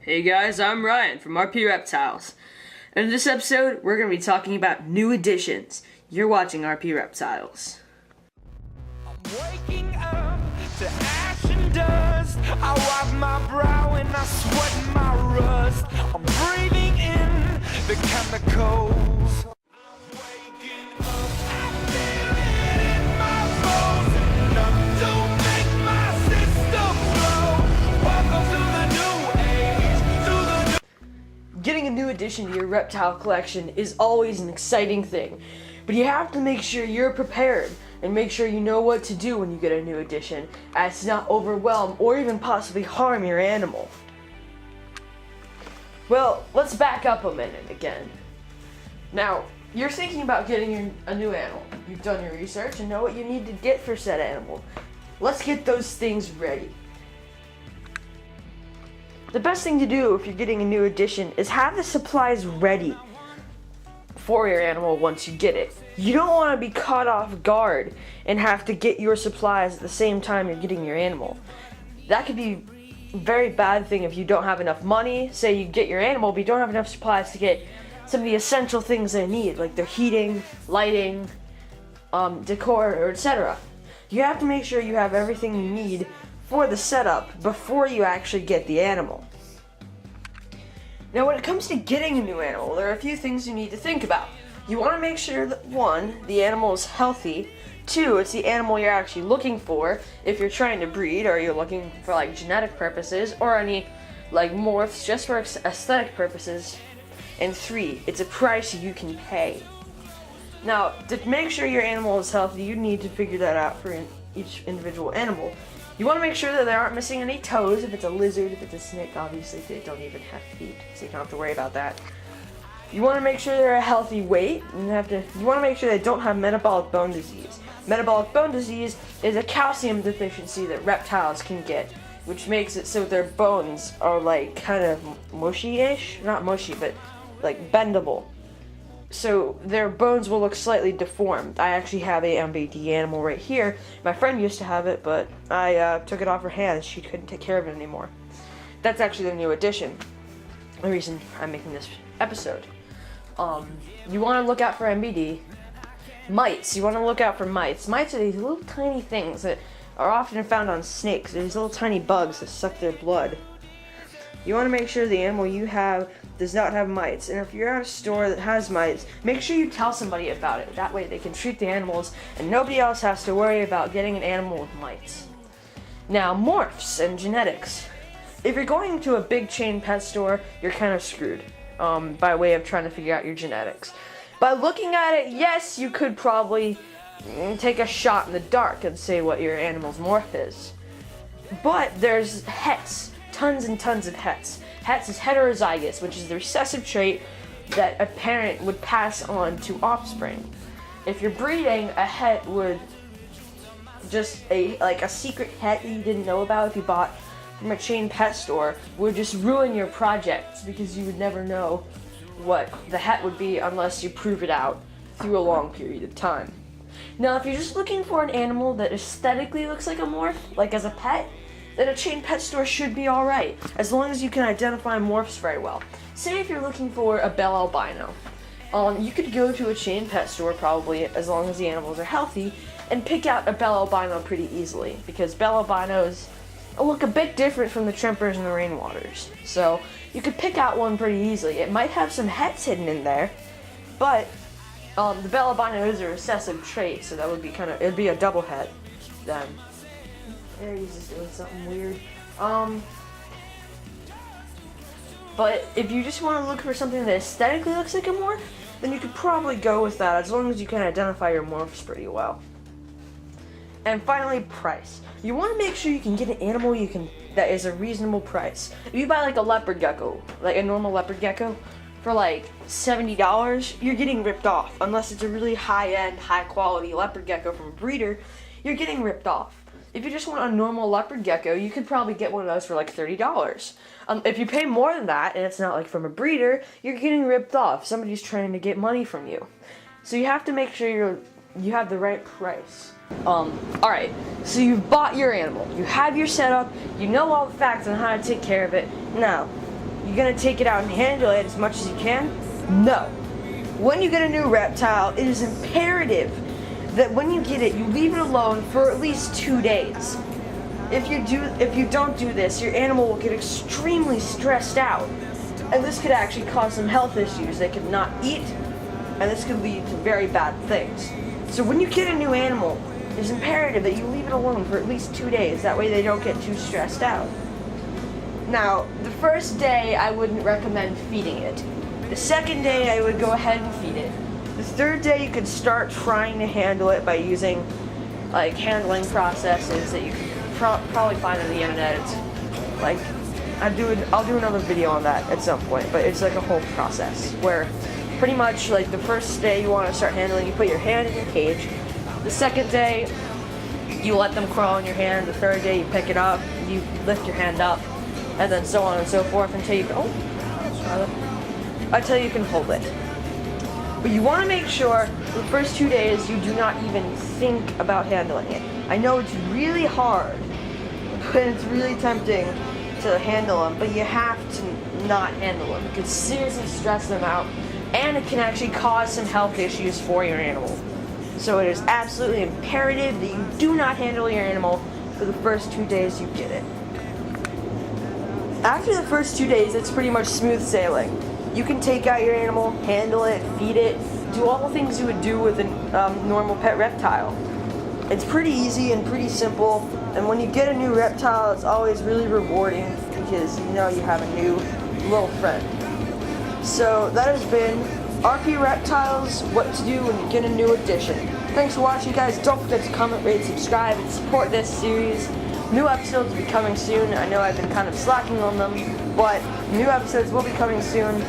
Hey guys, I'm Ryan from RP Reptiles. And in this episode, we're going to be talking about new additions. You're watching RP Reptiles. I'm waking up to ash and dust. I wipe my brow and I sweat my rust. I'm breathing in the chemicals. I'm waking up, I feel it in my bones. Enough to make my system blow. Welcome to the new age, to the new. Getting a new addition to your reptile collection is always an exciting thing, but you have to make sure you're prepared and make sure you know what to do when you get a new addition as to not overwhelm or even possibly harm your animal. Well, let's back up a minute again. Now, you're thinking about getting a new animal. You've done your research and know what you need to get for said animal. Let's get those things ready. The best thing to do if you're getting a new addition is have the supplies ready for your animal once you get it. You don't want to be caught off guard and have to get your supplies at the same time you're getting your animal. That could be a very bad thing if you don't have enough money. Say you get your animal but you don't have enough supplies to get some of the essential things they need, like their heating, lighting, decor, or etc. You have to make sure you have everything you need for the setup before you actually get the animal. Now, when it comes to getting a new animal, there are a few things you need to think about. You want to make sure that, one, the animal is healthy. Two, it's the animal you're actually looking for if you're trying to breed, or you're looking for like genetic purposes or any like morphs just for aesthetic purposes. And three, it's a price you can pay. Now, to make sure your animal is healthy, you need to figure that out for each individual animal. You want to make sure that they aren't missing any toes. If it's a lizard, if it's a snake, obviously they don't even have feet, so you don't have to worry about that. You want to make sure they're a healthy weight, and you want to make sure they don't have metabolic bone disease. Metabolic bone disease is a calcium deficiency that reptiles can get, which makes it so their bones are like kind of mushy-ish, not mushy, but like bendable. So their bones will look slightly deformed. I actually have a MBD animal right here. My friend used to have it, but I took it off her hands. She couldn't take care of it anymore. That's actually the new addition. The reason I'm making this episode. You want to look out for MBD. Mites. You want to look out for mites. Mites are these little tiny things that are often found on snakes. They're these little tiny bugs that suck their blood. You want to make sure the animal you have does not have mites. And if you're at a store that has mites, make sure you tell somebody about it. That way they can treat the animals and nobody else has to worry about getting an animal with mites. Now, morphs and genetics. If you're going to a big chain pet store, you're kind of screwed by way of trying to figure out your genetics. By looking at it, yes, you could probably take a shot in the dark and say what your animal's morph is. But there's hets. Tons and tons of hets. Hets is heterozygous, which is the recessive trait that a parent would pass on to offspring. If you're breeding, a het would just a secret het that you didn't know about if you bought from a chain pet store would just ruin your project because you would never know what the het would be unless you prove it out through a long period of time. Now, if you're just looking for an animal that aesthetically looks like a morph, like as a pet, then a chain pet store should be alright, as long as you can identify morphs very well. Say if you're looking for a bell albino, you could go to a chain pet store probably, as long as the animals are healthy, and pick out a bell albino pretty easily, because bell albinos look a bit different from the trimpers and the rainwaters. So you could pick out one pretty easily. It might have some hets hidden in there, but the bell albino is a recessive trait, so that would be it'd be a double het then. There, he's just doing something weird. But if you just want to look for something that aesthetically looks like a morph, then you could probably go with that, as long as you can identify your morphs pretty well. And finally, price. You want to make sure you can get an animal that is a reasonable price. If you buy like a leopard gecko, like a normal leopard gecko, for like $70, you're getting ripped off. Unless it's a really high-end, high-quality leopard gecko from a breeder, you're getting ripped off. If you just want a normal leopard gecko, you could probably get one of those for like $30. If you pay more than that, and it's not like from a breeder, you're getting ripped off. Somebody's trying to get money from you. So you have to make sure you have the right price. Alright, so you've bought your animal, you have your setup, you know all the facts on how to take care of it. Now, you're gonna take it out and handle it as much as you can? No. When you get a new reptile, it is imperative that when you get it, you leave it alone for at least 2 days. If you don't do this, your animal will get extremely stressed out, and this could actually cause some health issues. They could not eat, and this could lead to very bad things. So when you get a new animal, it's imperative that you leave it alone for at least 2 days. That way they don't get too stressed out. Now, the first day I wouldn't recommend feeding it. The second day I would go ahead and feed it. The third day you could start trying to handle it by using like handling processes that you can probably find on the internet. It's like I'll do another video on that at some point, but it's like a whole process where pretty much like the first day you want to start handling, you put your hand in your cage. The second day you let them crawl in your hand. The third day you pick it up, you lift your hand up, and then so on and so forth until you can hold it. But you want to make sure the first 2 days you do not even think about handling it. I know it's really hard, but it's really tempting to handle them, but you have to not handle them. It could seriously stress them out, and it can actually cause some health issues for your animal. So it is absolutely imperative that you do not handle your animal for the first 2 days you get it. After the first 2 days, it's pretty much smooth sailing. You can take out your animal, handle it, feed it, do all the things you would do with a normal pet reptile. It's pretty easy and pretty simple, and when you get a new reptile, it's always really rewarding because you know you have a new little friend. So that has been RP Reptiles, what to do when you get a new addition. Thanks for watching, guys. Don't forget to comment, rate, subscribe, and support this series. New episodes will be coming soon. I know I've been kind of slacking on them, but new episodes will be coming soon.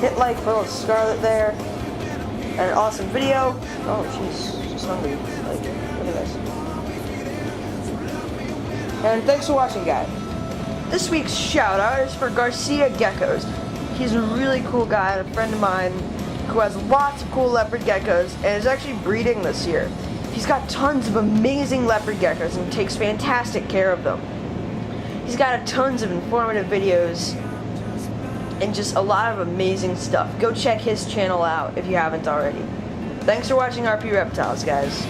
Hit like for little Scarlet there. And an awesome video. Oh, she's hungry. Like, look at this. And thanks for watching, guys. This week's shout out is for Garcia Geckos. He's a really cool guy, a friend of mine who has lots of cool leopard geckos and is actually breeding this year. He's got tons of amazing leopard geckos and takes fantastic care of them. He's got tons of informative videos and just a lot of amazing stuff. Go check his channel out if you haven't already. Thanks for watching RP Reptiles, guys.